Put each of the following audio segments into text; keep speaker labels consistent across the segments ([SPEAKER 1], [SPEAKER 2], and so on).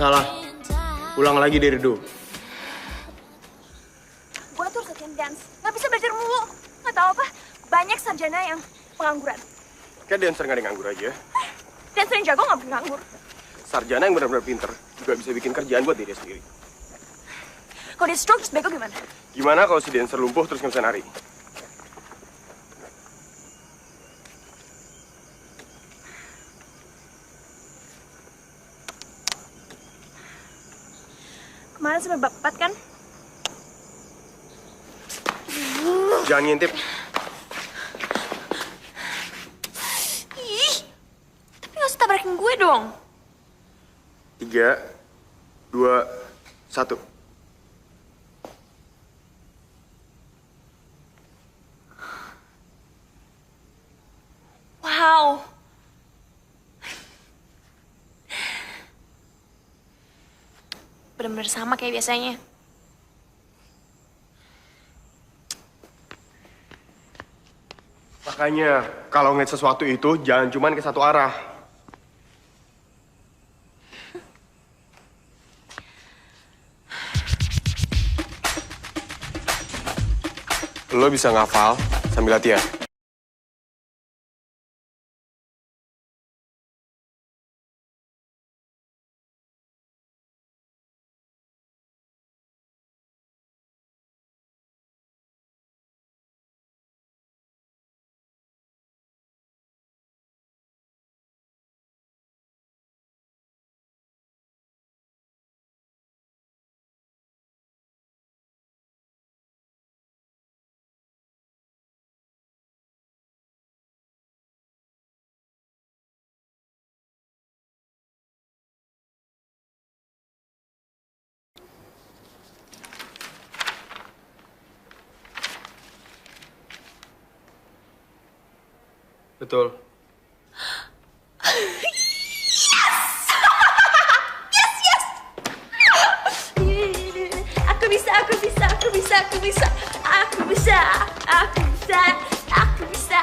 [SPEAKER 1] Salah. Ulang lagi dari do.
[SPEAKER 2] Gue tuh latihan dance, nggak bisa belajar mulu. Nggak tahu apa, banyak sarjana yang pengangguran.
[SPEAKER 1] Kayak dancer nggak ada nganggur aja.
[SPEAKER 2] Dancer yang jago nggak boleh nganggur.
[SPEAKER 1] Sarjana yang benar-benar pinter juga bisa bikin kerjaan buat diri sendiri.
[SPEAKER 2] Kalau dia stroke terus bego gimana?
[SPEAKER 1] Gimana kalau si dancer lumpuh terus nggak bisa nari?
[SPEAKER 2] Kemarin sampai bab 4 kan?
[SPEAKER 1] Jangan ngintip.
[SPEAKER 2] Ih, tapi nggak usah tabrakin gue dong.
[SPEAKER 1] 3, 2, 1.
[SPEAKER 2] Wow. Bener-bener sama kayak biasanya.
[SPEAKER 1] Makanya kalau ngeliat sesuatu itu jangan cuman ke satu arah. Lo bisa ngafal sambil latihan. Betul.
[SPEAKER 2] Aku bisa, aku bisa, aku bisa, aku bisa, aku bisa, aku bisa, aku bisa.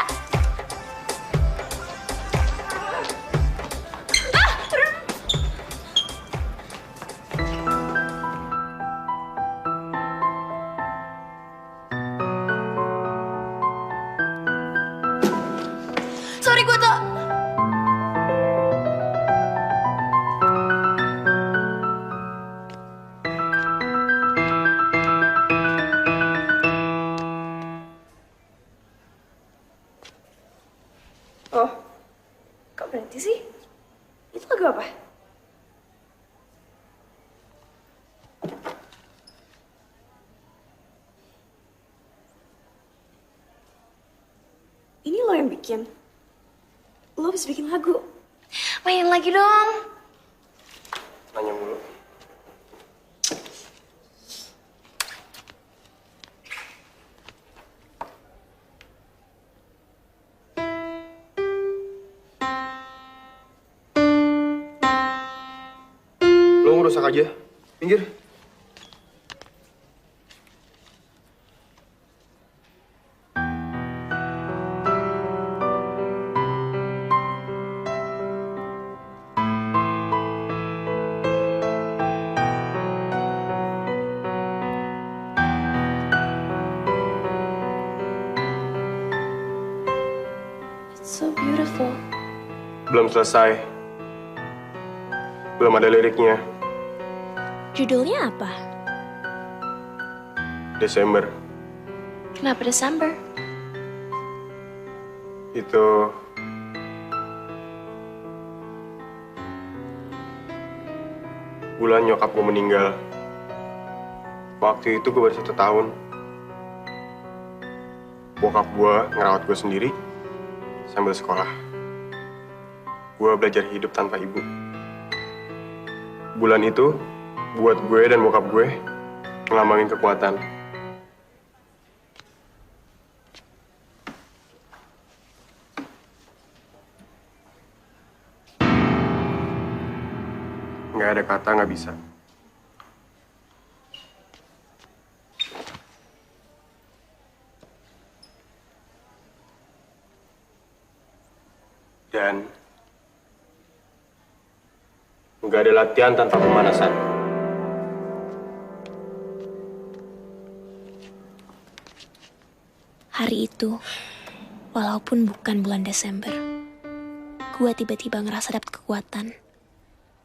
[SPEAKER 2] Sorry gue tuh. Oh, kok berhenti sih? Itu lagu apa? Ini lo yang bikin. Lo habis bikin lagu. Mainin lagi dong.
[SPEAKER 1] Nanya mulu. Lo ngerusak aja. Pinggir.
[SPEAKER 2] It's so beautiful.
[SPEAKER 1] Belum selesai. Belum ada liriknya.
[SPEAKER 2] Judulnya apa?
[SPEAKER 1] Desember.
[SPEAKER 2] Kenapa Desember?
[SPEAKER 1] Itu bulan nyokap gue meninggal. Waktu itu gue baru 1 tahun. Bokap gue ngerawat gue sendiri sambil sekolah. Gue belajar hidup tanpa ibu. Bulan itu buat gue dan bokap gue ngelambangin kekuatan. Nggak ada kata nggak bisa. Dan nggak Gak ada latihan tanpa pemanasan.
[SPEAKER 3] Hari itu, walaupun bukan bulan Desember, gue tiba-tiba ngerasa dapet kekuatan.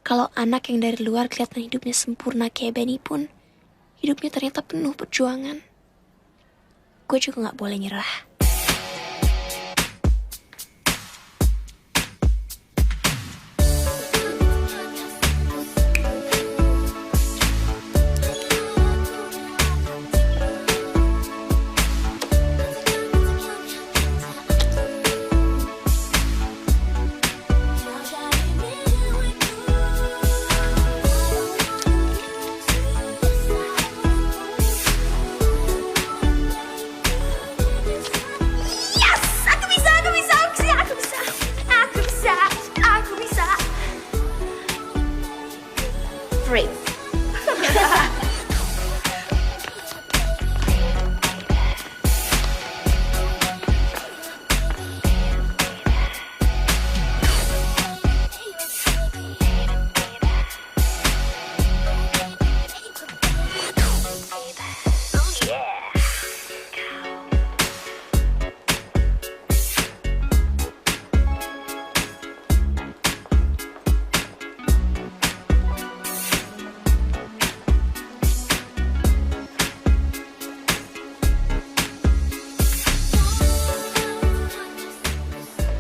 [SPEAKER 3] Kalau anak yang dari luar kelihatan hidupnya sempurna kayak Benny pun, hidupnya ternyata penuh perjuangan. Gue juga gak boleh nyerah.
[SPEAKER 2] Brave.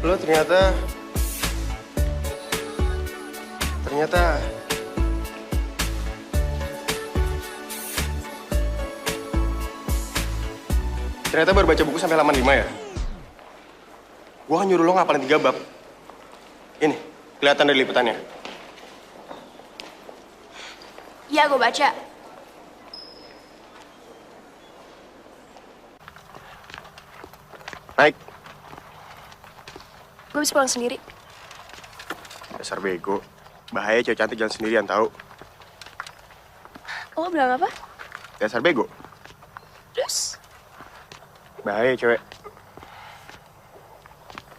[SPEAKER 1] Lo ternyata baru baca buku sampai halaman 5 ya? Gua kan nyuruh lo ngapalin 3 bab. Ini, kelihatan dari liputannya.
[SPEAKER 2] Iya, gue baca.
[SPEAKER 1] Naik.
[SPEAKER 2] Gue bisa pulang sendiri.
[SPEAKER 1] Dasar bego. Bahaya cewek cantik jalan sendirian, tahu?
[SPEAKER 2] Lo bilang apa?
[SPEAKER 1] Dasar bego.
[SPEAKER 2] Terus?
[SPEAKER 1] Bahaya cewek.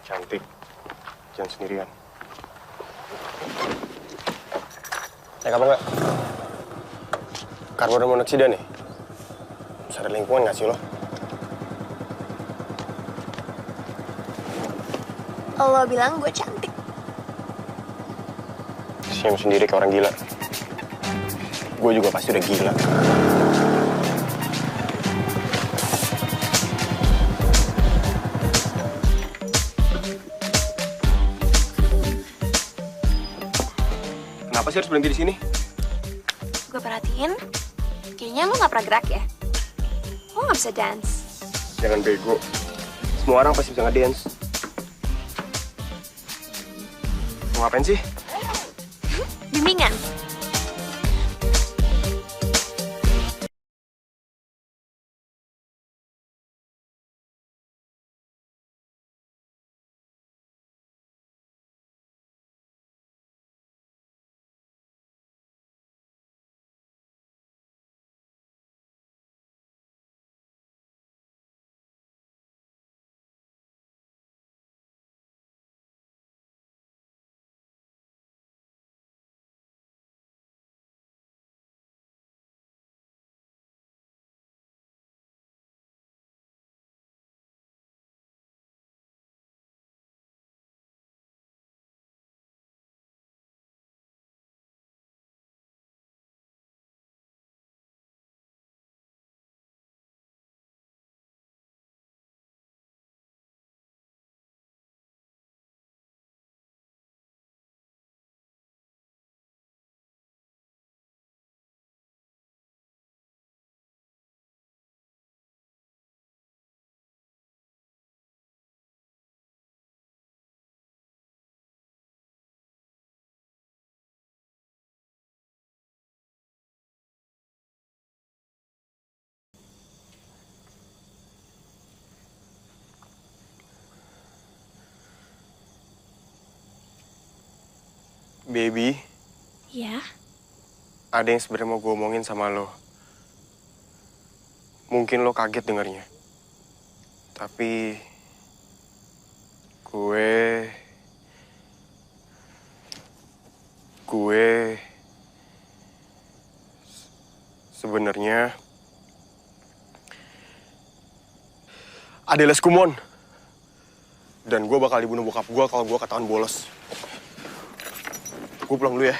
[SPEAKER 1] Cantik. Jalan sendirian. Naik apa enggak? Karbon monoksida nih. Sadar lingkungan nggak sih lo?
[SPEAKER 2] Lo bilang gue cantik.
[SPEAKER 1] Senyum sendiri kayak orang gila. Gue juga pasti udah gila. Kenapa sih harus berhenti di sini?
[SPEAKER 2] Gue perhatiin, kayaknya lo gak pernah gerak ya? Lo gak bisa dance.
[SPEAKER 1] Jangan bego. Semua orang pasti bisa ngedance. Mau ngapain sih?
[SPEAKER 2] Bimbingan.
[SPEAKER 1] Baby,
[SPEAKER 3] Ya,
[SPEAKER 1] ada yang sebenarnya mau gue omongin sama lo. Mungkin lo kaget dengarnya. Tapi gue Gue sebenarnya adalah Kumon. Dan gue bakal dibunuh bokap gue kalau gue ketahuan bolos. Gue pulang dulu ya.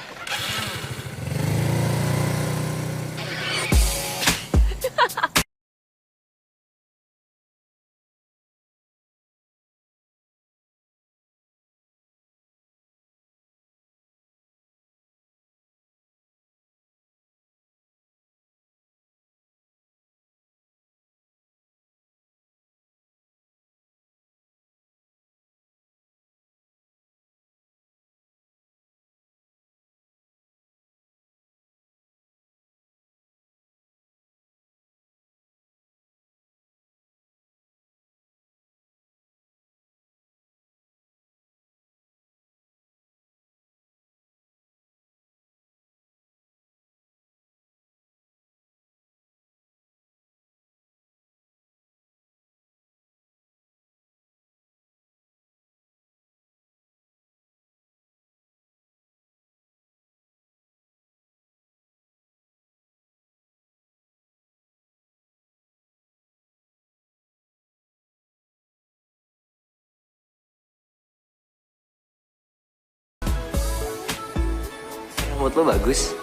[SPEAKER 4] Mood lo bagus.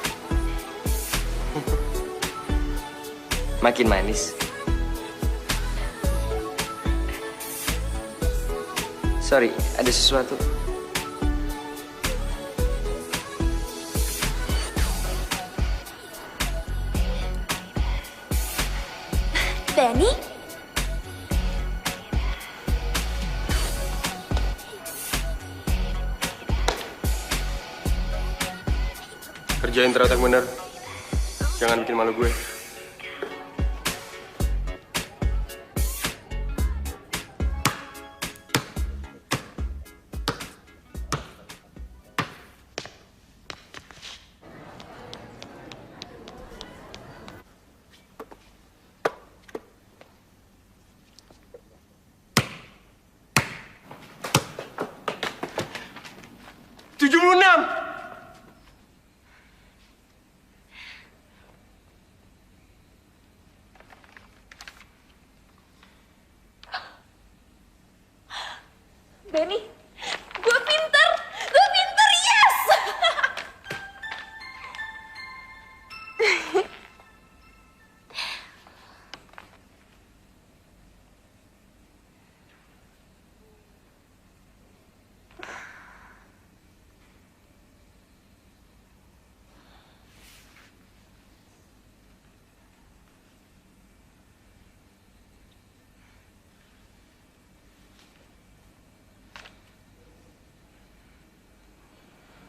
[SPEAKER 4] Makin manis. Sorry, ada sesuatu.
[SPEAKER 2] Benny?
[SPEAKER 1] Kerjain ternyata yang bener. Jangan bikin malu gue.
[SPEAKER 2] Benny, gue pinter, yes!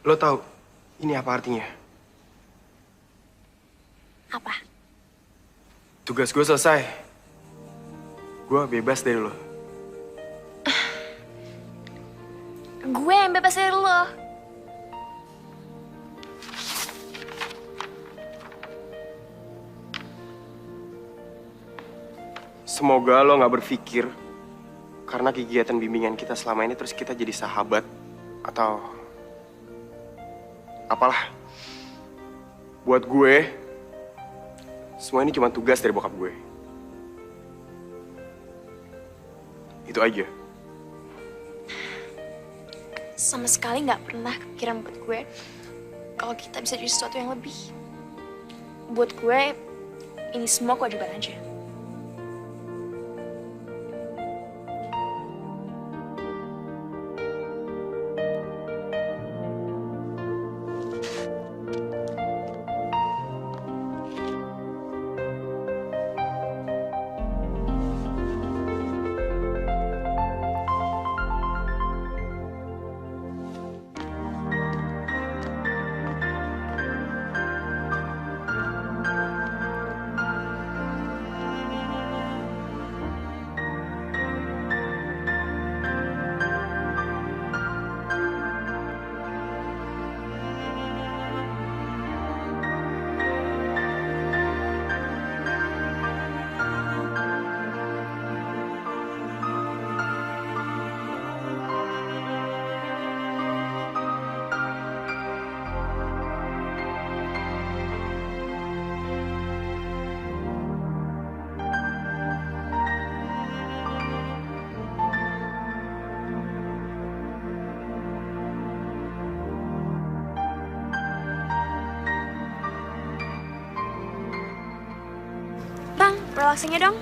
[SPEAKER 1] Lo tahu ini apa artinya?
[SPEAKER 2] Apa?
[SPEAKER 1] Tugas gue selesai. Gue bebas dari lo.
[SPEAKER 2] Gue yang bebas dari lo.
[SPEAKER 1] Semoga lo gak berpikir karena kegiatan bimbingan kita selama ini terus kita jadi sahabat atau apalah. Buat gue, semua ini cuma tugas dari bokap gue. Itu aja.
[SPEAKER 3] Sama sekali nggak pernah kepikiran buat gue kalau kita bisa jadi sesuatu yang lebih. Buat gue, ini semua kewajiban aja. relaxingnya dong.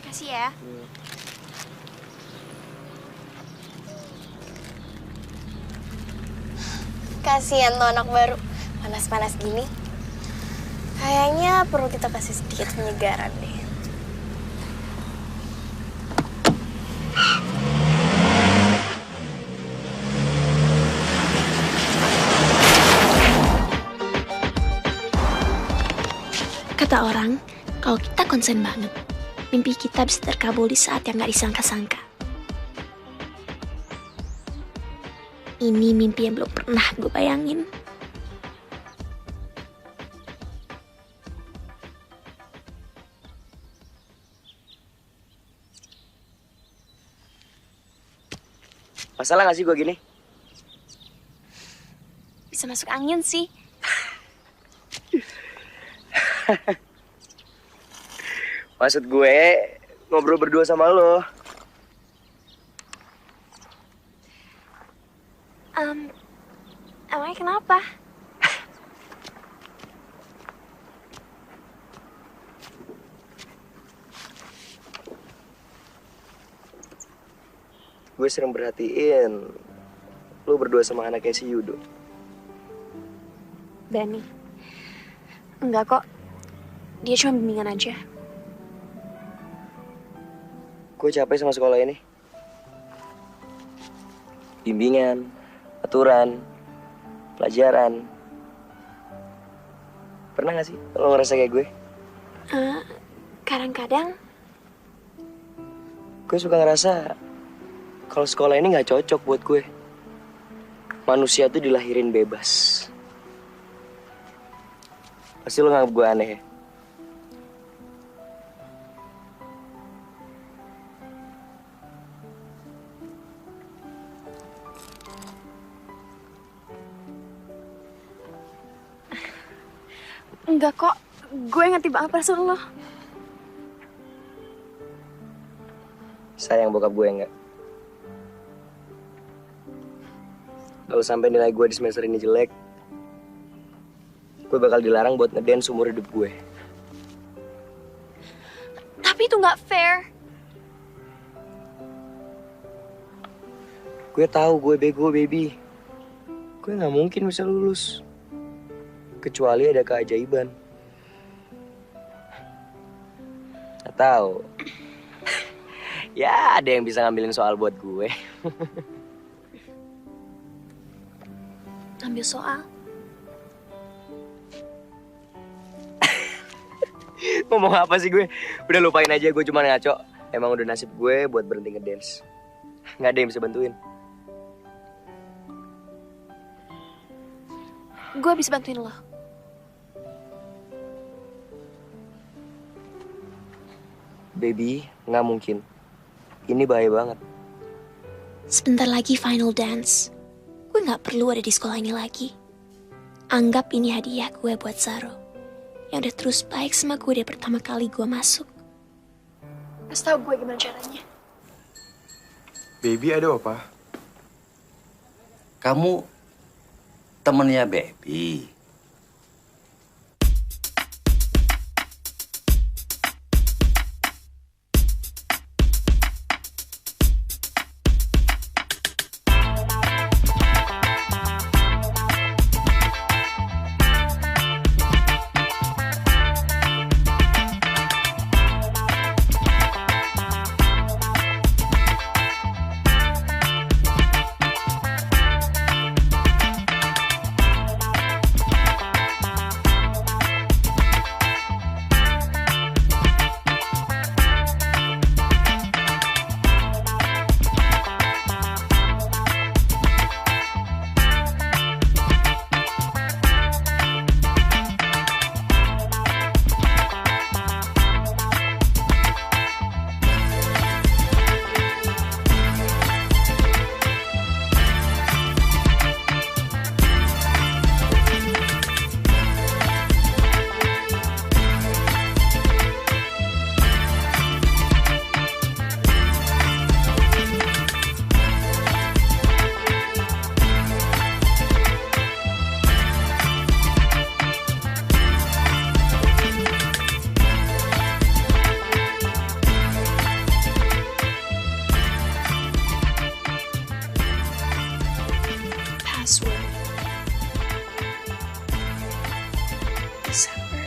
[SPEAKER 3] Kasih ya.
[SPEAKER 5] Kasihan tuh anak baru, panas-panas gini. Kayaknya perlu kita kasih sedikit penyegaran deh.
[SPEAKER 3] Kata orang, kalau kita konsen banget, mimpi kita bisa terkabul di saat yang gak disangka-sangka. Ini mimpi yang belum pernah gue bayangin.
[SPEAKER 4] Masalah gak sih gue gini?
[SPEAKER 3] Bisa masuk angin sih.
[SPEAKER 4] Maksud gue ngobrol berdua sama lo.
[SPEAKER 3] Emangnya kenapa?
[SPEAKER 4] Gue sering perhatiin lo berdua sama anaknya si Yudo.
[SPEAKER 3] Benny. Enggak kok. Dia cuma bimbingan aja.
[SPEAKER 4] Gue capek sama sekolah ini. Bimbingan, aturan, pelajaran. Pernah gak sih lo ngerasa kayak gue?
[SPEAKER 3] Kadang-kadang
[SPEAKER 4] Gue suka ngerasa kalau sekolah ini gak cocok buat gue. Manusia tuh dilahirin bebas. Pasti lo nganggap gue aneh ya?
[SPEAKER 3] enggak kok. Gue ngerti banget perasaan lo.
[SPEAKER 4] Sayang bokap gue enggak. Kalau sampai nilai gue di semester ini jelek, gue bakal dilarang buat ngedance seumur hidup gue.
[SPEAKER 3] Tapi itu nggak fair.
[SPEAKER 4] Gue tahu gue bego, baby. Gue nggak mungkin bisa lulus. Kecuali ada keajaiban. Atau ya ada yang bisa ngambilin soal buat gue.
[SPEAKER 3] Ambil soal.
[SPEAKER 4] Ngomong apa sih gue? Udah lupain aja, gue cuma ngaco. Emang udah nasib gue buat berhenti ngedance. Nggak ada yang bisa bantuin.
[SPEAKER 3] Gue bisa bantuin lo.
[SPEAKER 4] Baby, nggak mungkin. Ini bahaya banget.
[SPEAKER 3] Sebentar lagi final dance. Gue nggak perlu ada di sekolah ini lagi. Anggap ini hadiah gue buat Zaro, yang udah terus baik sama gue dari pertama kali gue masuk. Kasih tau gue gimana caranya.
[SPEAKER 1] Baby ada apa?
[SPEAKER 6] Kamu temennya Baby.
[SPEAKER 3] December.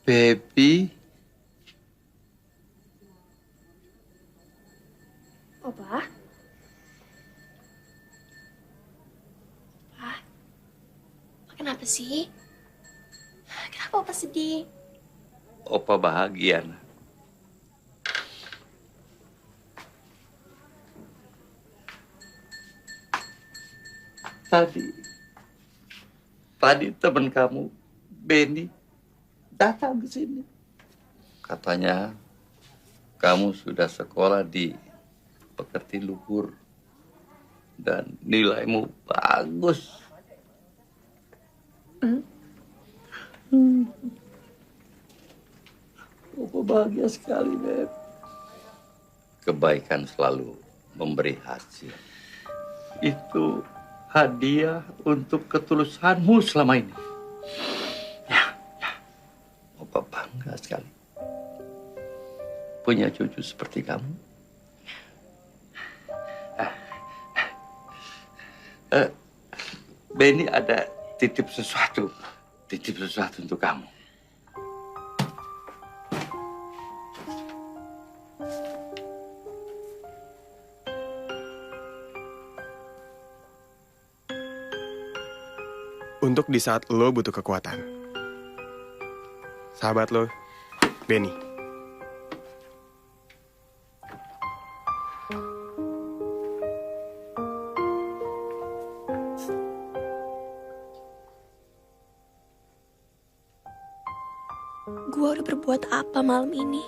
[SPEAKER 6] Baby,
[SPEAKER 3] Opa? Pak? Kenapa sih? Kenapa Opa sedih?
[SPEAKER 6] Opa bahagia. Nak. Tadi teman kamu, Benny, datang ke sini. Katanya kamu sudah sekolah di Pekerti Luhur dan nilaimu bagus. Opa bahagia sekali, Beb. Kebaikan selalu memberi hasil. Itu hadiah untuk ketulusanmu selama ini. Ya. Opa bangga sekali. Punya cucu seperti kamu. Benny ada titip sesuatu untuk kamu.
[SPEAKER 1] Untuk di saat lo butuh kekuatan. Sahabat lo, Benny.
[SPEAKER 3] Gua udah berbuat apa malam ini?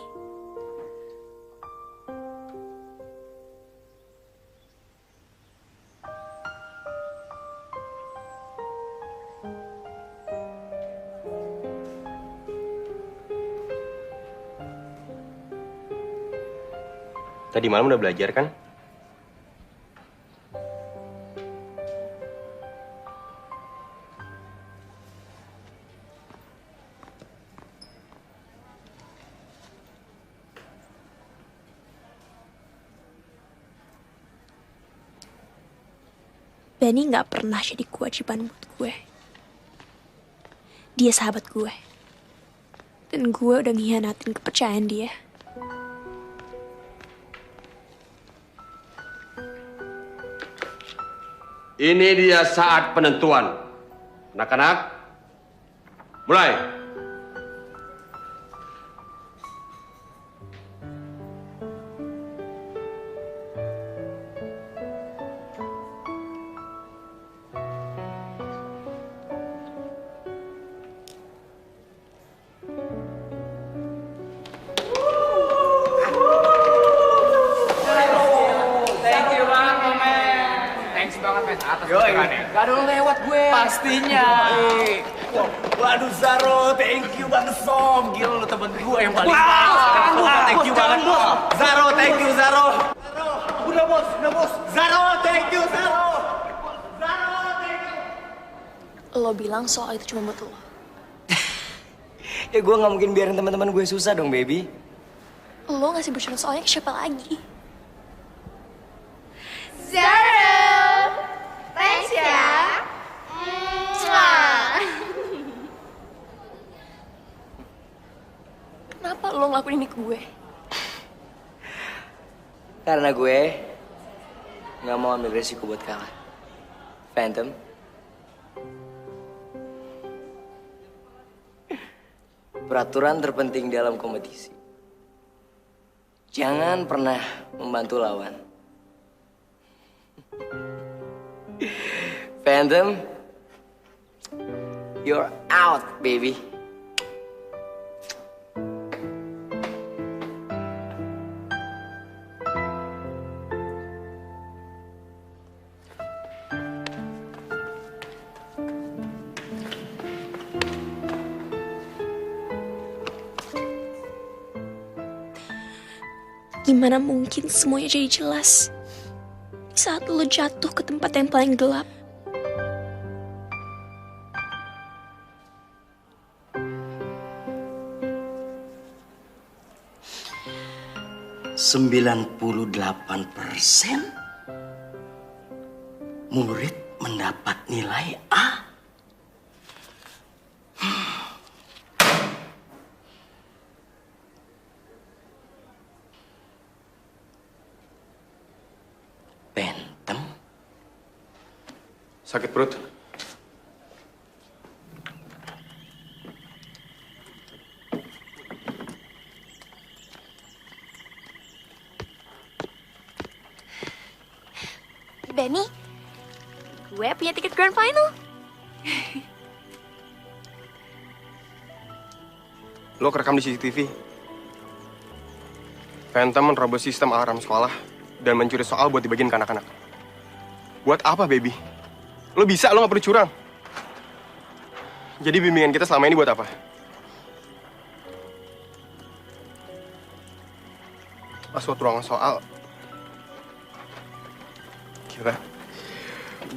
[SPEAKER 1] Tadi malam udah belajar kan?
[SPEAKER 3] Benny gak pernah jadi kewajiban buat gue. Dia sahabat gue. Dan gue udah ngianatin kepercayaan dia.
[SPEAKER 7] Ini dia saat penentuan. Anak-anak, mulai.
[SPEAKER 4] Gak ada yang lewat gue.
[SPEAKER 8] Pastinya. Waduh Zaro, thank you banget Som. Gila lu temen gue yang paling thank you banget. Zaro, thank you Zaro. Udah bos. Zaro, thank you Zaro. Thank you.
[SPEAKER 3] Lo bilang soal itu cuma buat lo.
[SPEAKER 4] Ya gue gak mungkin biarin teman-teman gue susah dong, baby.
[SPEAKER 3] Lo ngasih bocoran soalnya ke siapa lagi?
[SPEAKER 5] Zaro, thanks ya.
[SPEAKER 3] Kenapa lo ngelakuin ini ke gue?
[SPEAKER 4] Karena gue gak mau ambil resiko buat kalah. Phantom. Peraturan terpenting dalam kompetisi. Jangan pernah membantu lawan. Phantom, you're out, baby.
[SPEAKER 3] Gimana mungkin semuanya jadi jelas di saat lo jatuh ke tempat yang paling gelap?
[SPEAKER 9] %98 murid mendapat nilai A. Bentem.
[SPEAKER 1] Sakit perut.
[SPEAKER 2] Benny, gue punya tiket grand final.
[SPEAKER 1] Lo kerekam di CCTV. Phantom menerobos sistem alarm sekolah dan mencuri soal buat dibagiin ke anak-anak. Buat apa, baby? Lo bisa, lo gak perlu curang. Jadi bimbingan kita selama ini buat apa? Pas waktu ruangan soal, gila,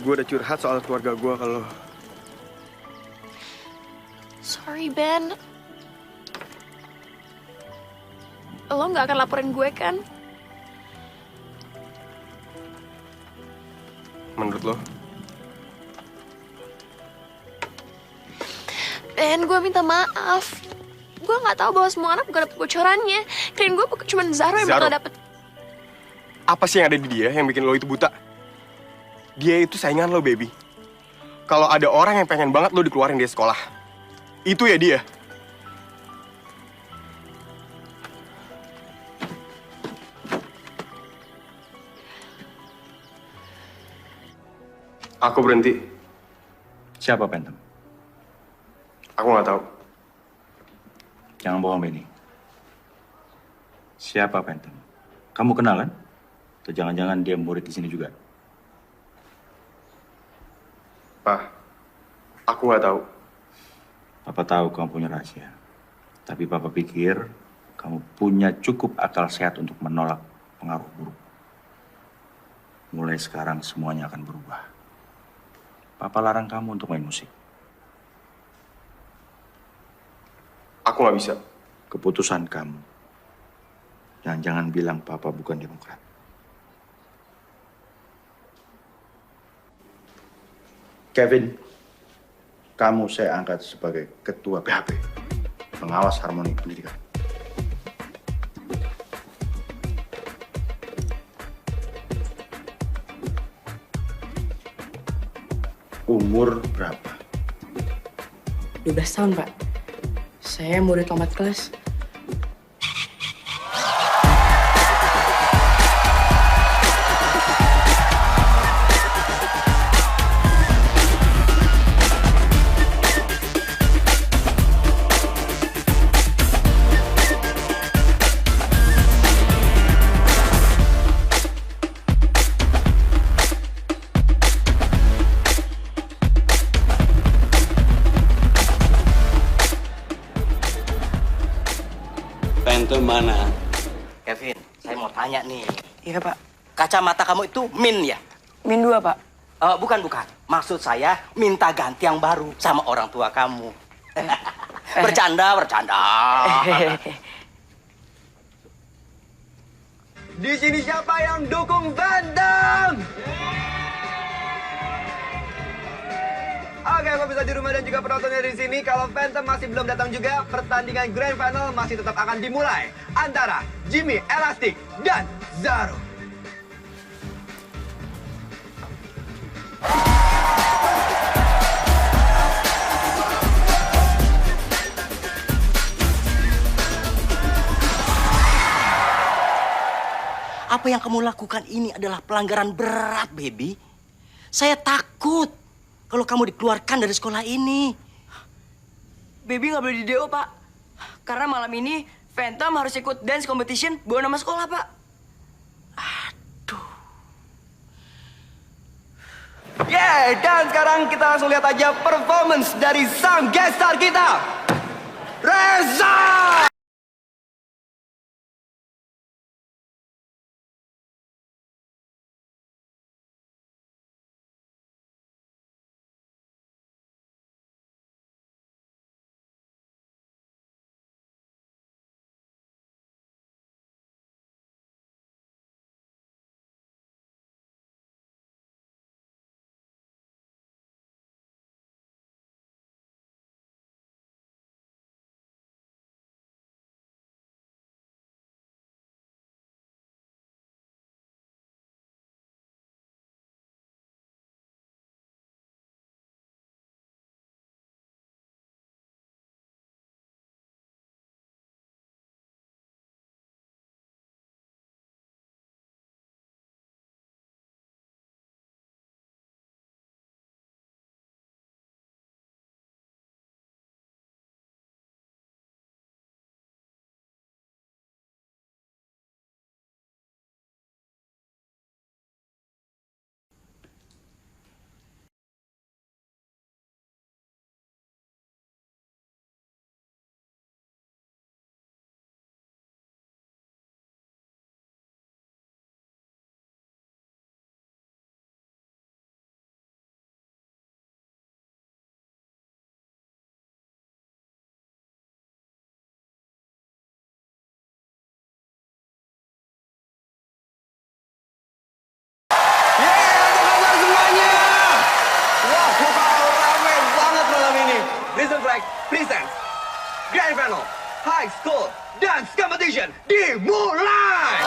[SPEAKER 1] gue udah curhat soal keluarga gue ke lo.
[SPEAKER 3] Sorry, Ben. Lo nggak akan laporin gue, kan?
[SPEAKER 1] Menurut lo?
[SPEAKER 3] Ben, gue minta maaf. Gue nggak tahu bahwa semua anak bukan dapet bocorannya. Kirain gue cuma Zaro yang bakal dapet.
[SPEAKER 1] Apa sih yang ada di dia yang bikin lo itu buta? Dia itu saingan lo, baby. Kalau ada orang yang pengen banget lo dikeluarin dari sekolah, itu ya dia. Aku berhenti.
[SPEAKER 10] Siapa Phantom?
[SPEAKER 1] Aku nggak tahu.
[SPEAKER 10] Jangan bohong, Benny. Siapa Phantom? Kamu kenal kan? Atau jangan-jangan dia murid di sini juga?
[SPEAKER 1] Pak, aku nggak tahu.
[SPEAKER 10] Papa tahu kamu punya rahasia. Tapi Papa pikir kamu punya cukup akal sehat untuk menolak pengaruh buruk. Mulai sekarang semuanya akan berubah. Papa larang kamu untuk main musik.
[SPEAKER 1] Aku nggak bisa.
[SPEAKER 10] Keputusan kamu. Jangan-jangan bilang Papa bukan demokrat. Kevin, kamu saya angkat sebagai ketua PHP, pengawas harmoni pendidikan. Umur berapa?
[SPEAKER 11] 12 tahun, Pak. Saya murid lompat kelas.
[SPEAKER 9] Phantom mana? Kevin, saya mau tanya nih.
[SPEAKER 11] Iya, Pak.
[SPEAKER 9] Kacamata kamu itu min ya?
[SPEAKER 11] Min 2, Pak.
[SPEAKER 9] Bukan. Maksud saya minta ganti yang baru sama orang tua kamu. Bercanda.
[SPEAKER 8] Di sini siapa yang dukung Phantom? Oke, pemirsa di rumah dan juga penontonnya di sini, kalau Phantom masih belum datang juga, pertandingan Grand Final masih tetap akan dimulai antara Jimmy Elastic dan Zaro.
[SPEAKER 9] Apa yang kamu lakukan ini adalah pelanggaran berat, baby. Saya takut kalau kamu dikeluarkan dari sekolah ini.
[SPEAKER 11] Baby nggak boleh di DO, Pak. Karena malam ini Phantom harus ikut dance competition bawa nama sekolah, Pak.
[SPEAKER 8] Dan sekarang kita langsung lihat aja performance dari sang guest star kita, Reza! Dance Competition dimulai!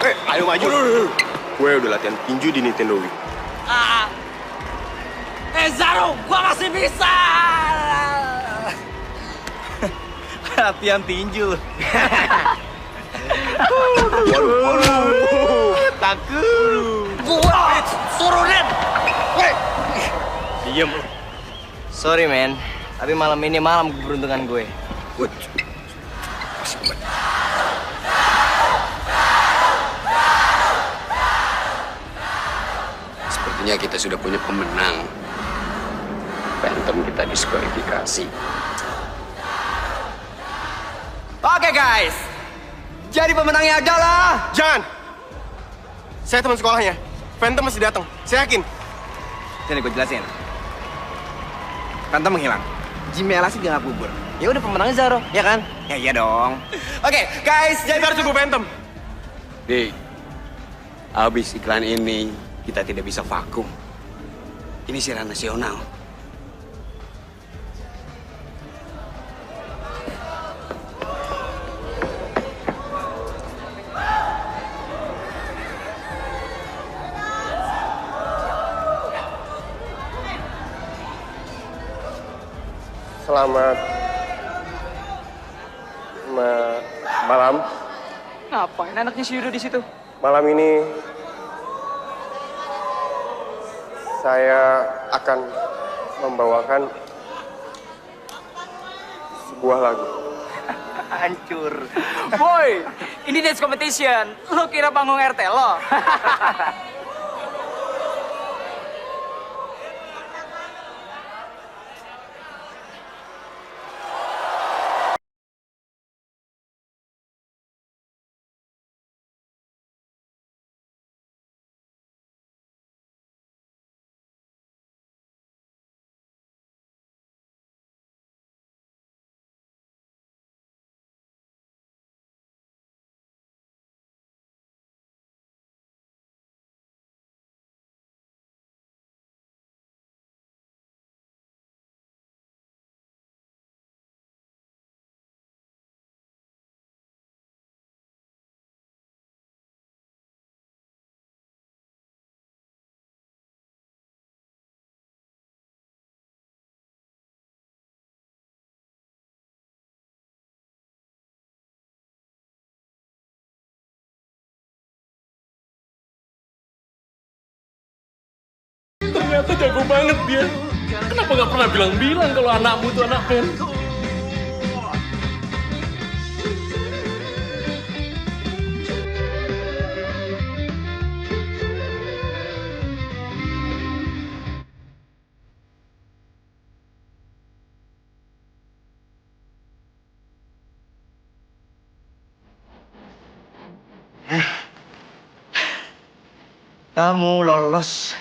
[SPEAKER 1] Ayo maju. Gue udah latihan tinju di Nintendo Wii.
[SPEAKER 8] Zaro, gua masih bisa. Latihan tinju.
[SPEAKER 1] Takut.
[SPEAKER 8] Gua turunin.
[SPEAKER 1] Diam.
[SPEAKER 4] Sorry men, tapi malam ini malam keberuntungan gue.
[SPEAKER 12] Sepertinya kita sudah punya pemenang. Phantom kita diskualifikasi.
[SPEAKER 8] Oke guys, jadi pemenangnya adalah...
[SPEAKER 1] Jangan. Saya teman sekolahnya. Phantom masih datang. Saya yakin.
[SPEAKER 8] Sini gue jelasin. Phantom menghilang. Jimmy Elasi dia nggak kubur. Ya udah pemenangnya Zaro, ya kan? Ya iya dong. Oke guys, jadi
[SPEAKER 1] Kita harus tunggu Phantom.
[SPEAKER 12] Dik, habis iklan ini kita tidak bisa vakum. Ini siaran nasional.
[SPEAKER 1] Selamat malam.
[SPEAKER 11] Ngapain anaknya si Yudo di situ?
[SPEAKER 1] Malam ini saya akan membawakan sebuah lagu.
[SPEAKER 11] Hancur. Boy, ini dance competition. Lo kira panggung RT lo?
[SPEAKER 13] Ternyata jago banget dia. Kenapa nggak pernah bilang-bilang kalau anakmu itu anak band?
[SPEAKER 9] Kamu lolos.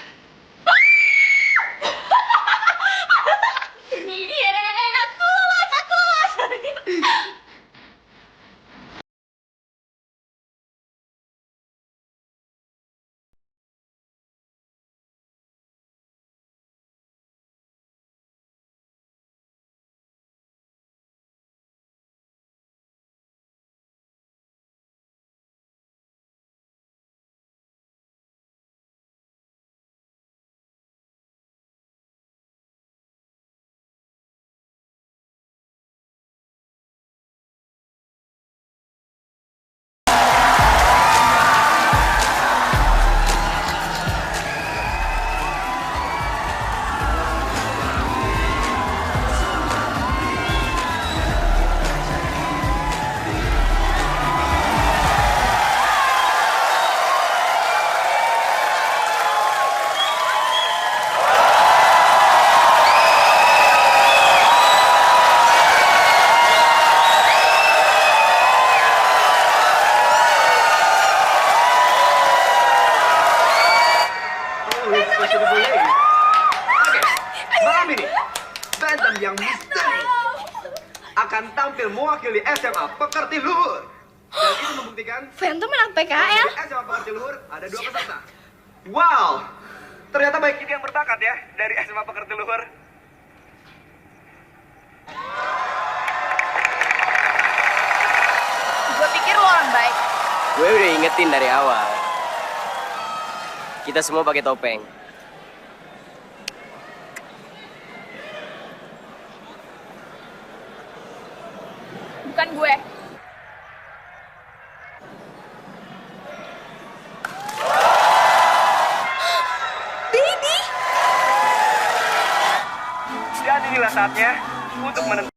[SPEAKER 4] mewakili SMA Pekerti Luhur. Dan itu membuktikan
[SPEAKER 5] Phantom menang PKL.
[SPEAKER 4] di SMA Pekerti Luhur ada 2 peserta. Wow, ternyata baik ini yang berbakat ya dari SMA Pekerti Luhur.
[SPEAKER 2] Gue pikir lo orang baik.
[SPEAKER 4] Gue udah ingetin dari awal. Kita semua pakai topeng.
[SPEAKER 2] Bukan gue.
[SPEAKER 5] Baby.
[SPEAKER 4] Dan inilah saatnya untuk menentukan.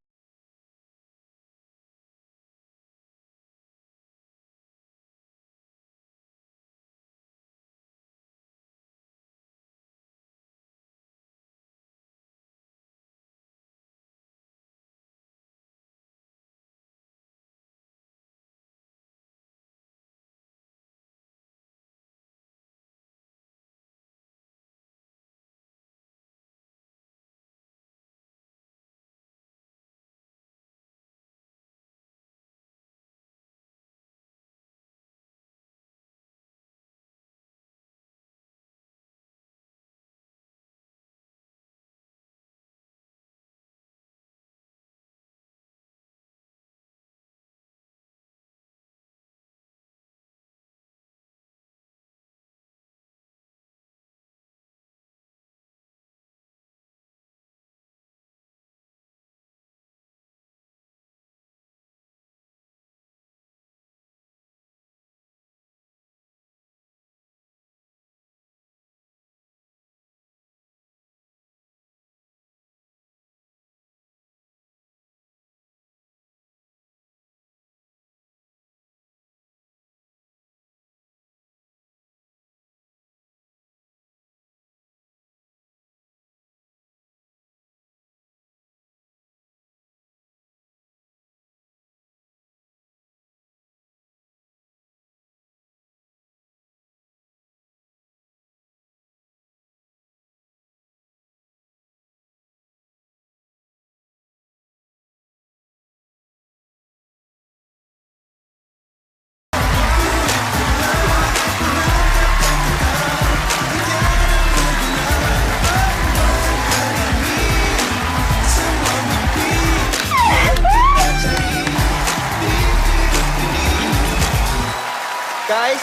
[SPEAKER 4] Guys,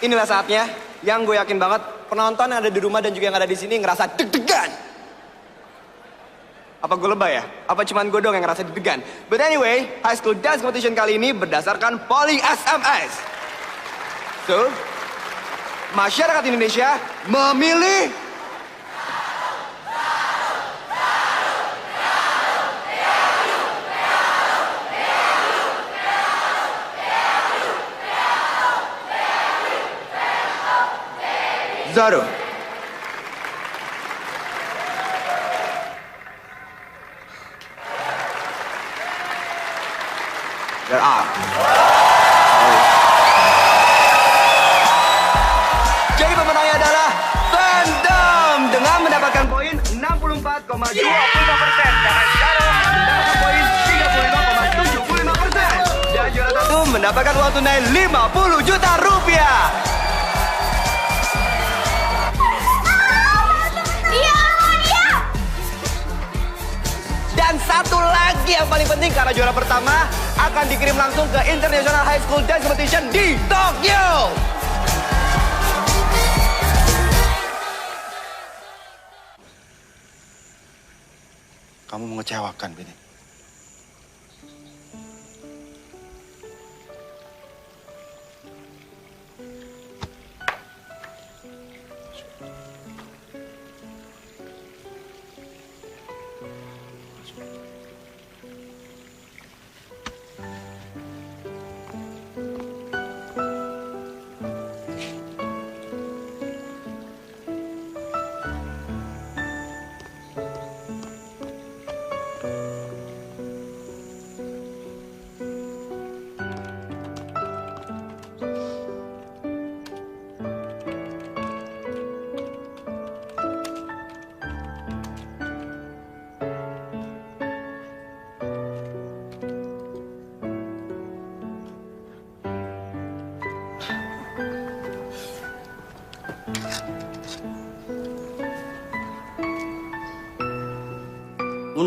[SPEAKER 4] inilah saatnya yang gue yakin banget penonton yang ada di rumah dan juga yang ada di sini ngerasa deg-degan. Apa gue lebay ya? Apa cuman gue dong yang ngerasa deg-degan? But anyway, High School Dance Competition kali ini berdasarkan polling SMS. So, masyarakat Indonesia memilih Zaro. There are. Jadi pemenangnya adalah Phantom dengan mendapatkan poin 64,25% dan Zaro mendapatkan poin 35,75%. Dan juara satu mendapatkan uang tunai 50 juta rupiah. Dan satu lagi yang paling penting karena juara pertama akan dikirim langsung ke International High School Dance Competition di Tokyo.
[SPEAKER 10] Kamu mengecewakan, Benny.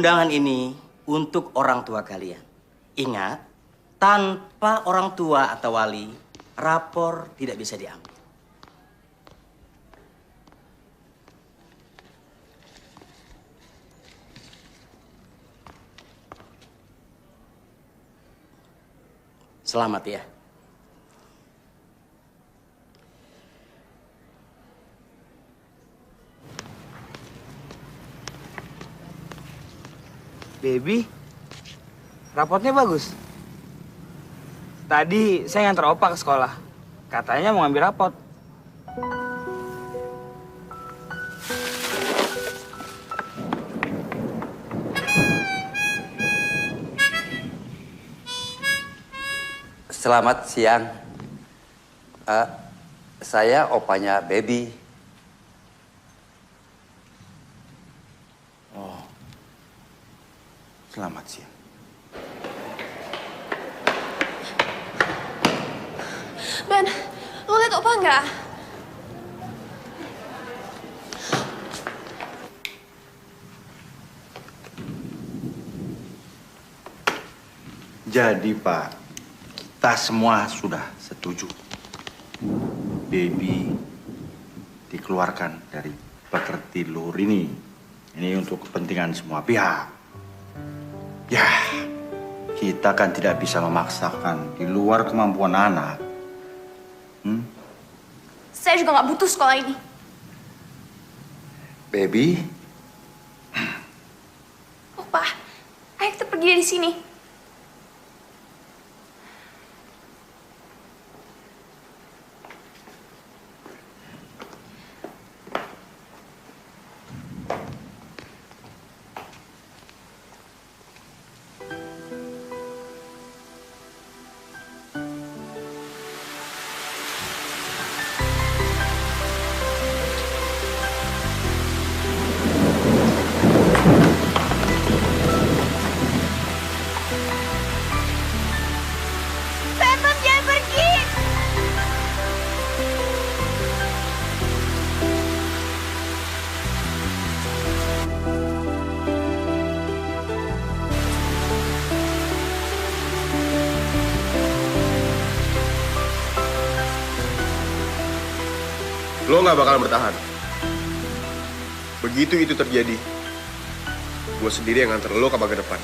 [SPEAKER 9] undangan ini untuk orang tua kalian. Ingat, tanpa orang tua atau wali, rapor tidak bisa diambil. Selamat ya.
[SPEAKER 14] Baby, rapotnya bagus. Tadi saya nganter Opa ke sekolah. Katanya mau ngambil rapot.
[SPEAKER 6] Selamat siang. Saya opanya Baby.
[SPEAKER 10] Oh, selamat siang.
[SPEAKER 3] Ben, lo liat Opa nggak?
[SPEAKER 10] Jadi Pak, kita semua sudah setuju. Baby dikeluarkan dari pekerti lur ini. Ini untuk kepentingan semua pihak. Ya, kita kan tidak bisa memaksakan di luar kemampuan anak.
[SPEAKER 2] Saya juga nggak butuh sekolah ini.
[SPEAKER 6] Baby,
[SPEAKER 2] Opa, ayo kita pergi dari sini. Phantom, jangan pergi!
[SPEAKER 1] Lo nggak bakalan bertahan. Begitu itu terjadi, gue sendiri yang nganter lo ke bagian depan.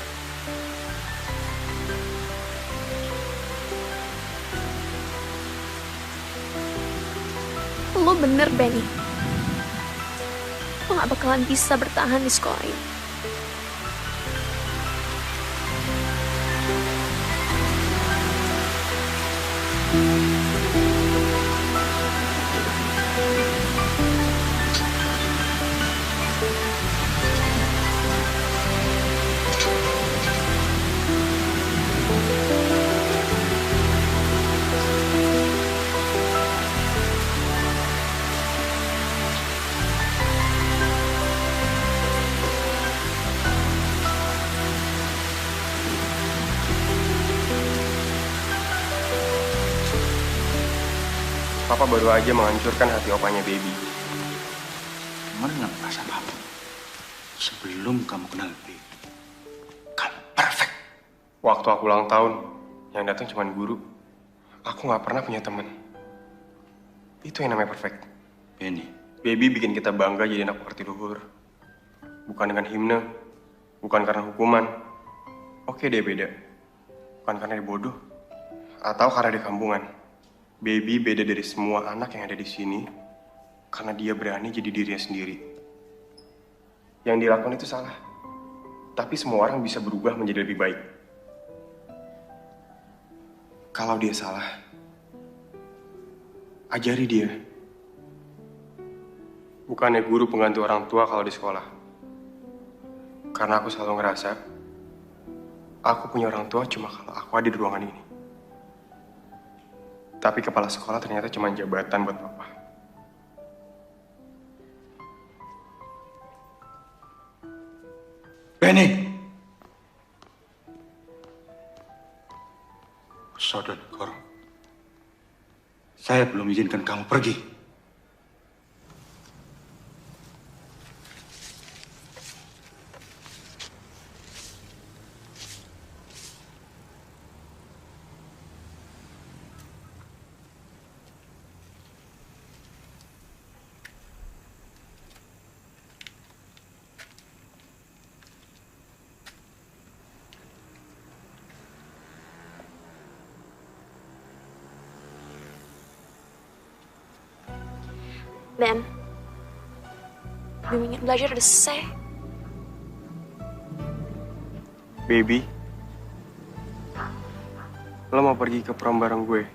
[SPEAKER 3] Lo bener, Benny. Lo gak bakalan bisa bertahan di sekolah ini.
[SPEAKER 1] Papa baru aja menghancurkan hati opanya Baby.
[SPEAKER 10] Gimana dengan perasaan kamu? Sebelum kamu kenal Baby.
[SPEAKER 1] Waktu aku ulang tahun, yang datang cuma guru. Aku nggak pernah punya teman. Itu yang namanya perfect.
[SPEAKER 10] Benny.
[SPEAKER 1] Baby bikin kita bangga jadi anak pekerti luhur. Bukan dengan himne, bukan karena hukuman. Oke, dia beda. Bukan karena dia bodoh, atau karena dia kampungan. Baby beda dari semua anak yang ada di sini karena dia berani jadi dirinya sendiri. Yang dilakukan itu salah, tapi semua orang bisa berubah menjadi lebih baik. Kalau dia salah, ajari dia. Bukannya guru pengganti orang tua kalau di sekolah. Karena aku selalu ngerasa aku punya orang tua cuma kalau aku ada di ruangan ini. Tapi kepala sekolah ternyata cuma jabatan buat papa.
[SPEAKER 10] Benny! Saudara Koro, saya belum izinkan kamu pergi.
[SPEAKER 3] Ben, bimbingan belajar udah selesai.
[SPEAKER 1] Baby, lo mau pergi ke prom bareng gue?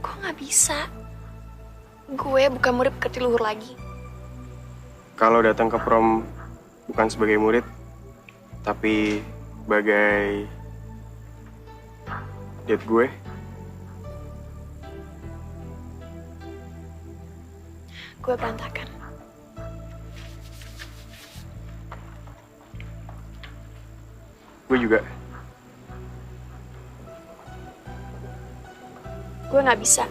[SPEAKER 3] Kok nggak bisa? Gue bukan murid pekerti luhur lagi.
[SPEAKER 1] Kalau datang ke prom bukan sebagai murid, tapi sebagai date gue.
[SPEAKER 3] Gue berantakan.
[SPEAKER 1] Gue juga.
[SPEAKER 3] Gue nggak bisa.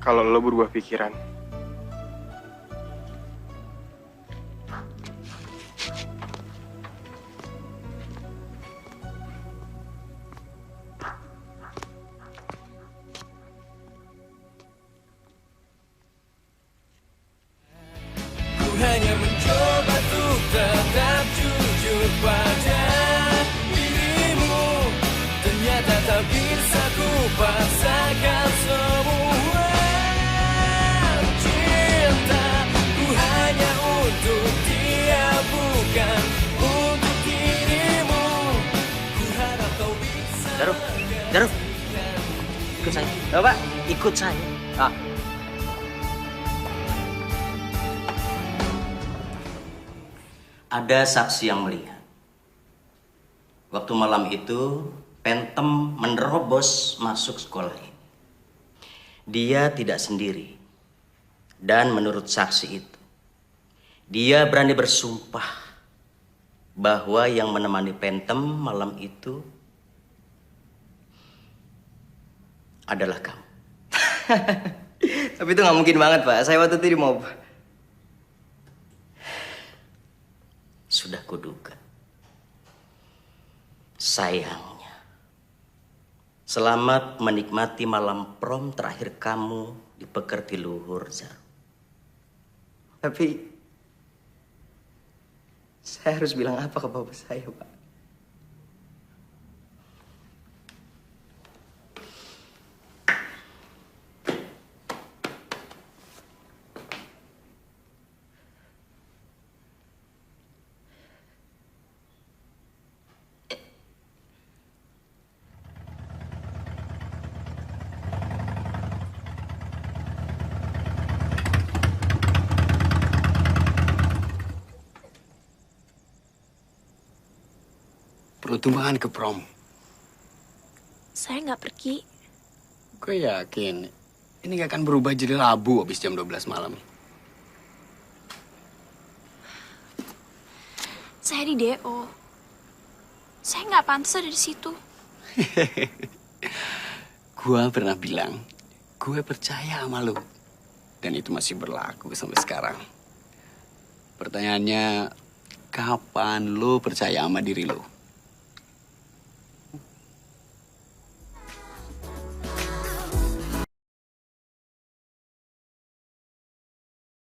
[SPEAKER 1] Kalau lo berubah pikiran,
[SPEAKER 8] Ku hanya mencoba untuk tetap jujur pada dirimu. Ternyata tak bisa ku paksakan semua cinta. Ku hanya untuk dia, bukan untuk dirimu. Ku harap kau bisa.
[SPEAKER 9] Daru, ikut saya. Bapak, ikut saya. Ah. Ada saksi yang melihat. Waktu malam itu, Phantom menerobos masuk sekolah ini. Dia tidak sendiri. Dan menurut saksi itu, dia berani bersumpah bahwa yang menemani Phantom malam itu adalah kamu. Tapi itu nggak mungkin banget, Pak. Saya waktu itu di mob. Sudah kuduga. Sayangnya, selamat menikmati malam prom terakhir kamu di pekerti luhur, Zar. Tapi, saya harus bilang apa ke bapak saya, Pak?
[SPEAKER 12] Peruntungan ke prom.
[SPEAKER 3] Saya nggak pergi.
[SPEAKER 12] Gue yakin ini gak akan berubah jadi Rabu habis jam 12 malam.
[SPEAKER 3] Saya di DO. Saya nggak pantas ada di situ.
[SPEAKER 12] Gue pernah bilang, gue percaya sama lu. Dan itu masih berlaku sampai sekarang. Pertanyaannya, kapan lu percaya sama diri lu?